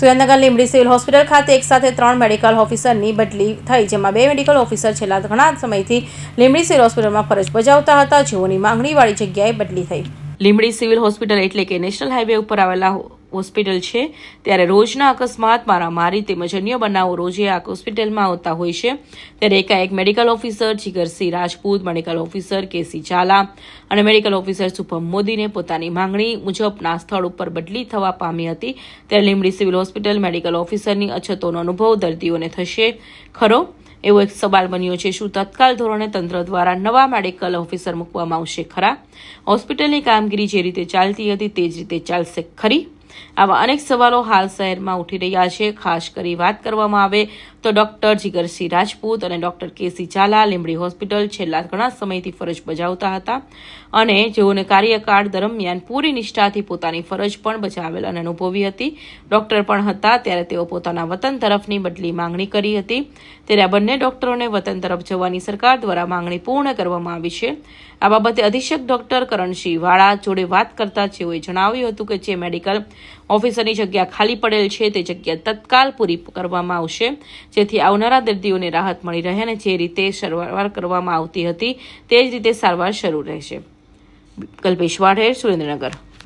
Surendranagar Limbdi civil hospital ખાતે એક સાથે 3 મેડિકલ ઓફિસરની બદલી થઈ, જેમાં 2 મેડિકલ ઓફિસર છેલ્લા ઘણા સમયથી લીંબડી સિવિલ હોસ્પિટલમાં ફરજ બજાવતા હતા, જેઓની માંગણીવાળી જગ્યાએ બદલી થઈ। લીંબડી સિવિલ હોસ્પિટલ એટલે કે નેશનલ હાઈવે ઉપર આવેલા હોસ્પિટલ છે, ત્યારે રોજના અકસ્માત, મારામારી તેમજ અન્ય બનાવો રોજે આ હોસ્પિટલમાં આવતા હોય છે। ત્યારે એકાએક medical officer Jigarsinh Rajput, medical officer K C Zala અને મેડિકલ ઓફિસર શુભમ મોદીને પોતાની માંગણી મુજબના સ્થળ ઉપર બદલી થવા પામી હતી। ત્યારે લીંબડી સિવિલ હોસ્પિટલ મેડિકલ ઓફિસરની અછતોનો અનુભવ દર્દીઓને થશે ખરો? એવો એક સવાલ બન્યો છે। શું તત્કાલ ધોરણે તંત્ર દ્વારા નવા મેડિકલ ઓફિસર મૂકવામાં આવશે ખરા? હોસ્પિટલની કામગીરી જે રીતે ચાલતી હતી તે જ રીતે ચાલશે ખરી? આવા અનેક સવાલો હાલ શહેરમાં ઉઠી રહ્યા છે। ખાસ કરી વાત કરવામાં આવે તો ડોક્ટર જીગરસિંહ રાજપૂત અને ડોક્ટર કેસી ઝાલા લીંબડી હોસ્પિટલ છેલ્લા ઘણા સમયથી ફરજ બજાવતા હતા અને જેઓને કાર્યકાળ દરમિયાન પૂરી નિષ્ઠાથી પોતાની ફરજ પણ બજાવેલ અને અનુભવી હતી, ડોક્ટર પણ હતા। ત્યારે તેઓ પોતાના વતન તરફની બદલી માંગણી કરી હતી। ત્યારે આ બંને ડોક્ટરોને વતન તરફ જવાની સરકાર દ્વારા માંગણી પૂર્ણ કરવામાં આવી છે। આ બાબતે અધિક્ષક ડોક્ટર કરણસિંહ વાળા જોડે વાત કરતા જેઓએ જણાવ્યું હતું કે જે મેડિકલ ઓફિસરની જગ્યા ખાલી પડેલ છે તે જગ્યા તત્કાલ પૂરી કરવામાં આવશે, જેથી આવનારા દર્દીઓને રાહત મળી રહે અને જે રીતે સારવાર કરવામાં આવતી હતી તે જ રીતે સારવાર શરૂ રહેશે। કલ્પેશ વાઢેર, સુરેન્દ્રનગર।